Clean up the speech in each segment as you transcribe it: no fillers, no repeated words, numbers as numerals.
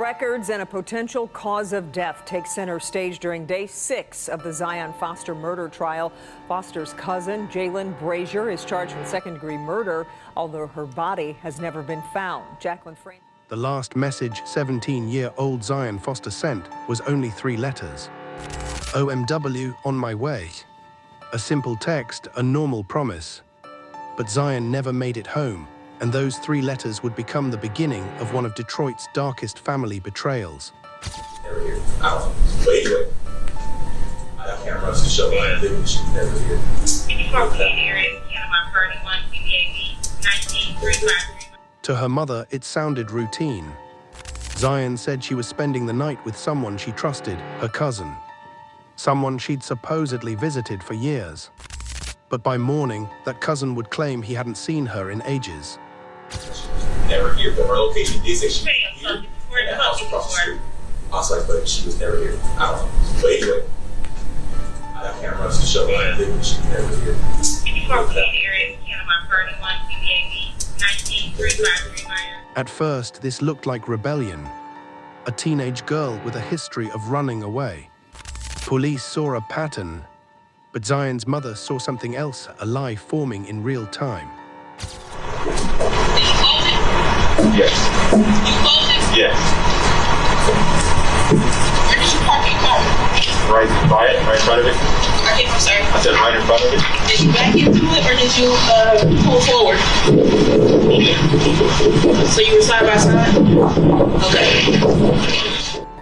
records and a potential cause of death take center stage during day 6 of the Zion Foster murder trial. Foster's cousin, Jaylin Brazier, is charged with second-degree murder, although her body has never been found. Jacqueline Frame. The last message 17-year-old Zion Foster sent was only 3 letters. OMW, on my way. A simple text, a normal promise. But Zion never made it home, and those 3 letters would become the beginning of one of Detroit's darkest family betrayals. Never here. I don't know. But anyway, I got cameras to show me I lived. She was never here. 54 area, Panama 31, PBAB 19353. To her mother, it sounded routine. Zion said she was spending the night with someone she trusted, her cousin. Someone she'd supposedly visited for years. But by morning, that cousin would claim he hadn't seen her in ages. Never here, but her location did say she was here. In the house across the street. I was like, but she was never here. I don't know. But anyway, I got cameras to show me I lived. She was never here. 54 area, Panama 31, PBAB 19353. At first, this looked like rebellion. A teenage girl with a history of running away. Police saw a pattern, but Zion's mother saw something else, a lie forming in real time. Yes. You closed it? Yes. Where did you park your car? Right by it, right in front of it. I'm sorry. I said right in front of it. Did you back into it or did you pull forward? So you were side by side? Okay.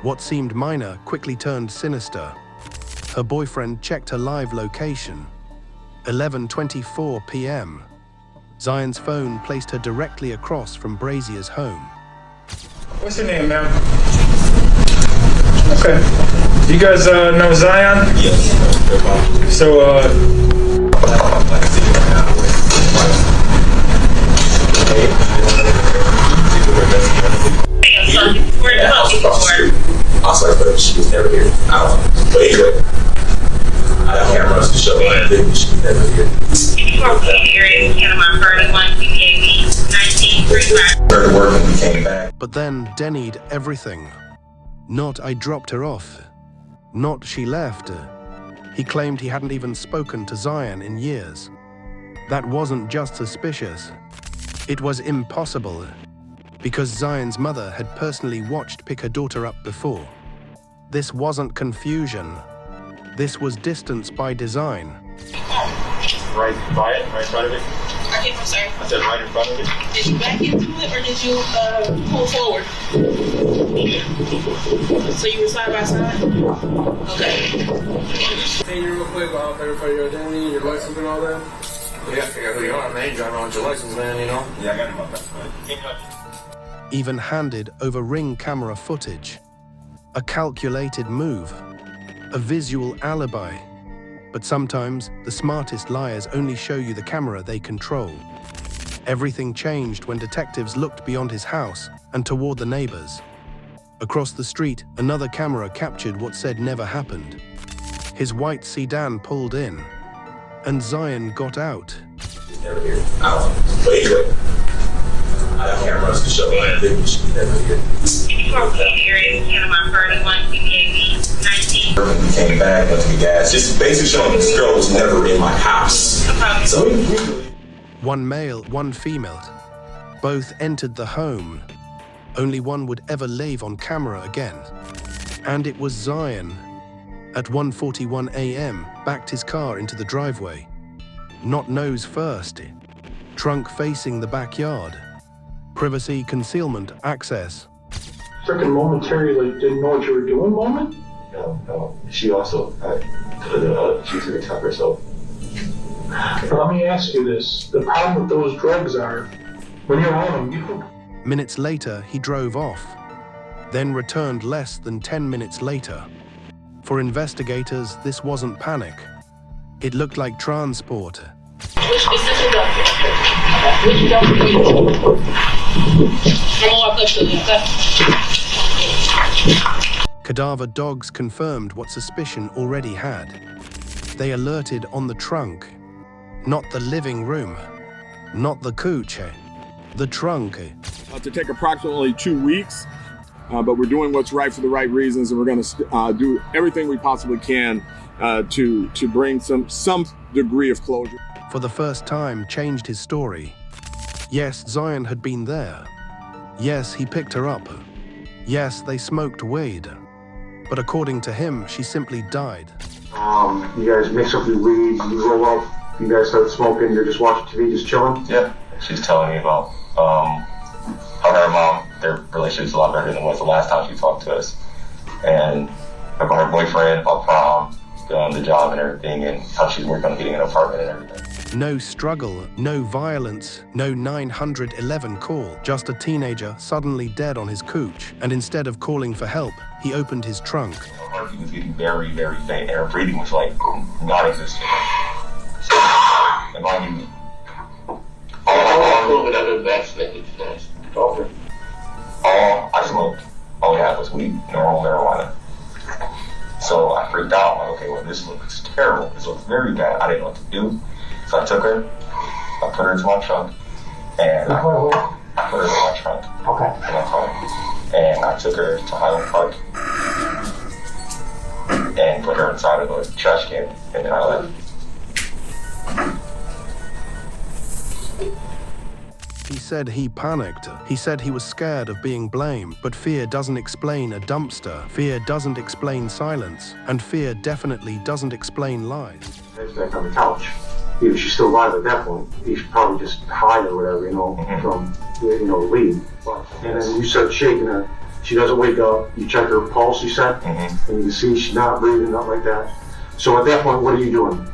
What seemed minor quickly turned sinister. Her boyfriend checked her live location. 11:24 p.m. Zion's phone placed her directly across from Brazier's home. What's your name, ma'am? Okay. You guys know Zion? Yes. So, Where the hell you were? I was like, but she was never here. I don't know. But anyway, I got cameras to show me I lived. She was never here. 54 area, Panama 31, PBAB 19353. Started working, we came back. But then Denny'd everything. Not I dropped her off. Not she left. He claimed he hadn't even spoken to Zion in years. That wasn't just suspicious. It was impossible, because Zion's mother had personally watched pick her daughter up before. This wasn't confusion. This was distance by design. Right by it, right in front of it. I'm sorry. I said right in front of it. Did you back into it or did you pull forward? So you were side by side? Okay. Hey, you real quick, I'll verify your identity, your license and all that. We gotta figure out who you are, man. Driving around with your license, man, you know? Yeah, I got him up. That's fine. Even handed over Ring camera footage. A calculated move. A visual alibi. But sometimes, the smartest liars only show you the camera they control. Everything changed when detectives looked beyond his house and toward the neighbors. Across the street, another camera captured what said never happened. His white sedan pulled in, and Zion got out. Never here. I don't know. But anyway, I got cameras to show me I lived. She was never here. 54 area, Panama 31, PBAB 19353. We came back, went to the gas. Just basically showing this girl was never in my house. So One male, one female. Both entered the home. Only one would ever leave on camera again. And it was Zion. At 1:41 a.m., backed his car into the driveway. Not nose first. Trunk facing the backyard. Privacy, concealment, access. Freaking momentarily didn't know what you were doing moment? No. She also, she was gonna tuck herself. But let me ask you this. The problem with those drugs are, when you're on them, you don't. Minutes later, he drove off. Then returned less than 10 minutes later. For investigators, this wasn't panic. It looked like transport. Which specific doctor? Which doctor do you know? I'm gonna walk up to you, okay? Cadaver dogs confirmed what suspicion already had. They alerted on the trunk. Not the living room. Not the couch. The trunk. To take approximately 2 weeks. but we're doing what's right for the right reasons, and we're going to do everything we possibly can to bring some degree of closure. For the first time, changed his story. Yes, Zion had been there. Yes, he picked her up. Yes, they smoked weed. But according to him, she simply died. You guys mix up your weed, you roll up, you guys start smoking, you're just watching TV, just chilling? Yeah, she's telling me about how her and mom, their relationship's a lot better than was the last time she talked to us. And about her boyfriend, about prom, the job and everything, and how she's working on getting an apartment and everything. No struggle, no violence, no 911 call. Just a teenager suddenly dead on his couch. And instead of calling for help, he opened his trunk. Her heartbeat was getting very, very faint, and her breathing was like non-existent. So, and mind you, All COVID, I've been vaccinated, guys. Okay. all I smoked, all we had was weed, normal marijuana. So I freaked out. I'm like, okay, well, this looks terrible. This looks very bad. I didn't know what to do. So I took her, I put her into my trunk, and I put her in my trunk. Okay. In my car. And I took her to Highland Park and put her inside of a trash can, and then I left. He said he panicked. He said he was scared of being blamed. But fear doesn't explain a dumpster. Fear doesn't explain silence. And fear definitely doesn't explain lies. There's back on the couch. If she's still alive at that point, he should probably just hide or whatever, from, leave. And then you start shaking her. She doesn't wake up. You check her pulse, you said, and you can see she's not breathing, nothing like that. So at that point, what are you doing?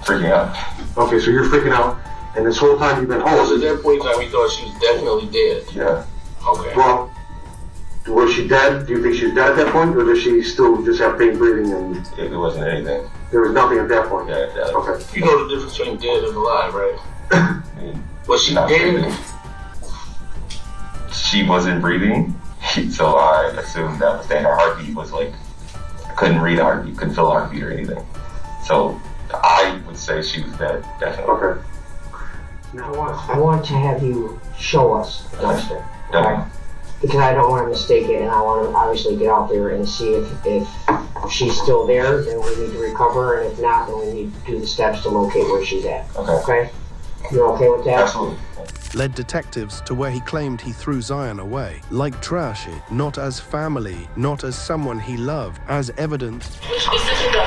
Freaking out. Okay, so you're freaking out. And this whole time you've been home. So at that point in time, we thought she was definitely dead. Yeah. Okay. Well, was she dead? Do you think she was dead at that point? Or does she still just have pain breathing and It wasn't anything. there was nothing at that point? Yeah. Okay. You know the difference between dead and alive, right? Was she Not dead? breathing. She wasn't breathing, so I assumed that was saying her heartbeat was like, I couldn't read a heartbeat, couldn't feel a heartbeat or anything. So I would say she was dead, definitely. Okay. I want to have you show us the dumpster, Definitely. because I don't want to mistake it, and I want to obviously get out there and see if she's still there, then we need to recover her, and if not, then we need to do the steps to locate where she's at. Okay. Okay? You're okay with that? Absolutely. Led detectives to where he claimed he threw Zion away. Like trash, not as family, not as someone he loved, as evidence. Which dumpster?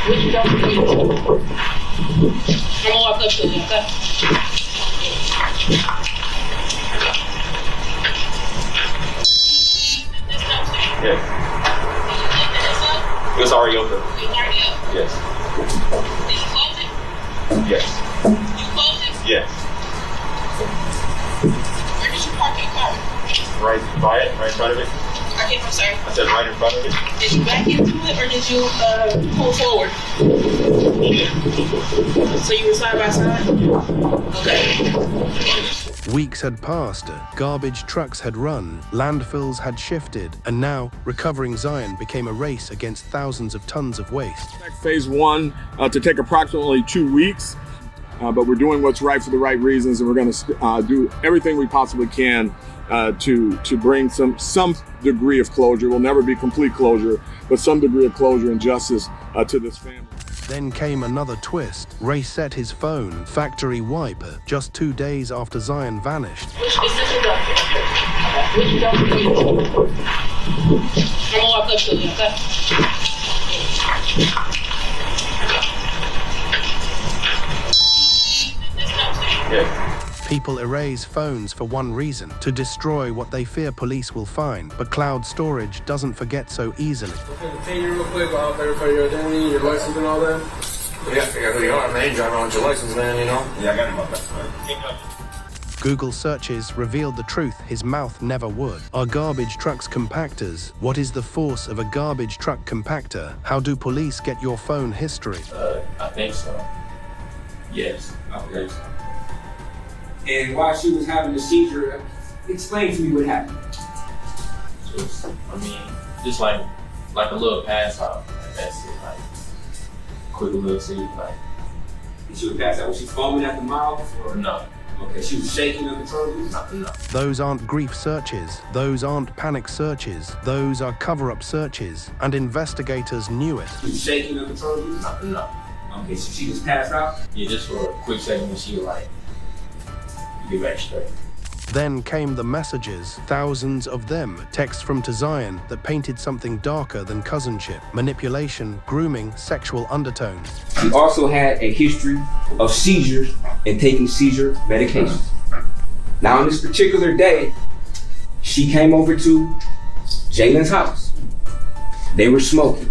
Which dumpster? I'm gonna walk up to you, okay? Yes. It was already open. It was already up. Yes. Did you close it? Yes. You closed it? Yes. Where did you park your car? Right by it, right in front of it. I'm sorry. I said right in front of it. Did you back into it or did you pull forward? So you were side by side? Okay. Weeks had passed, garbage trucks had run, landfills had shifted, and now recovering Zion became a race against thousands of tons of waste. Phase 1 to take approximately 2 weeks, but we're doing what's right for the right reasons, and we're going to do everything we possibly can to bring some degree of closure. Will never be complete closure, but some degree of closure and justice to this family. Then came another twist. Ray set his phone, factory wipe, just 2 days after Zion vanished. Which dumpster? Which dumpster? I'm gonna walk up to you, okay? Yes. People erase phones for one reason, to destroy what they fear police will find. But cloud storage doesn't forget so easily. Okay, detain you real quick. I'll verify your identity, your license, and all that. Yeah, I got who you are, man. You drive around with your license, man, you know? Yeah, I got him up there. Google searches revealed the truth his mouth never would. Are garbage trucks compactors? What is the force of a garbage truck compactor? How do police get your phone history? I think so. Yes, I believe so. And while she was having the seizure, explain to me what happened. Just, just like a little pass out. Like that's it. Like quick little seizure. Like. And she would pass out. Was she foaming at the mouth or no? Okay, she was shaking uncontrollably? No. Those aren't grief searches. Those aren't panic searches. Those are cover-up searches, and investigators knew it. She was shaking uncontrollably? No. Okay, so she just passed out? Yeah, just for a quick second when she like, get back straight. Then came the messages, thousands of them, texts from Zion that painted something darker than cousinship, manipulation, grooming, sexual undertones. She also had a history of seizures and taking seizure medications. Now, on this particular day, she came over to Jaylin's house. They were smoking.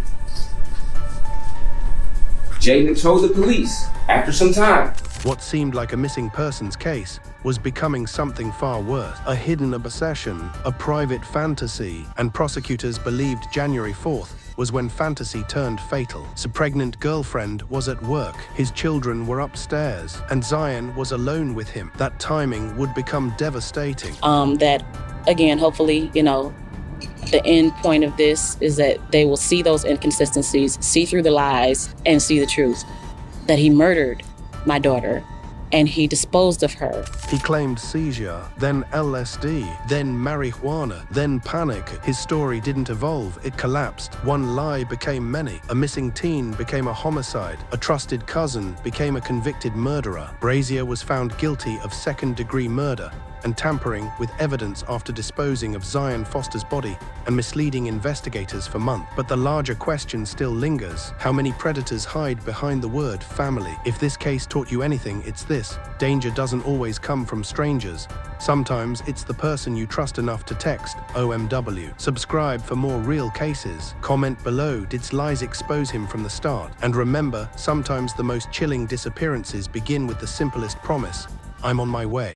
Jaylin told the police after some time. What seemed like a missing persons case was becoming something far worse, a hidden obsession, a private fantasy, and prosecutors believed January 4th was when fantasy turned fatal. His pregnant girlfriend was at work, his children were upstairs, and Zion was alone with him. That timing would become devastating. That, again, hopefully, the end point of this is that they will see those inconsistencies, see through the lies, and see the truth. That he murdered my daughter, and he disposed of her. He claimed seizure, then LSD, then marijuana, then panic. His story didn't evolve, it collapsed. One lie became many. A missing teen became a homicide. A trusted cousin became a convicted murderer. Brazier was found guilty of second-degree murder and tampering with evidence after disposing of Zion Foster's body and misleading investigators for months. But the larger question still lingers. How many predators hide behind the word family? If this case taught you anything, it's this. Danger doesn't always come from strangers. Sometimes it's the person you trust enough to text OMW. Subscribe for more real cases. Comment below, did lies expose him from the start? And remember, sometimes the most chilling disappearances begin with the simplest promise: I'm on my way.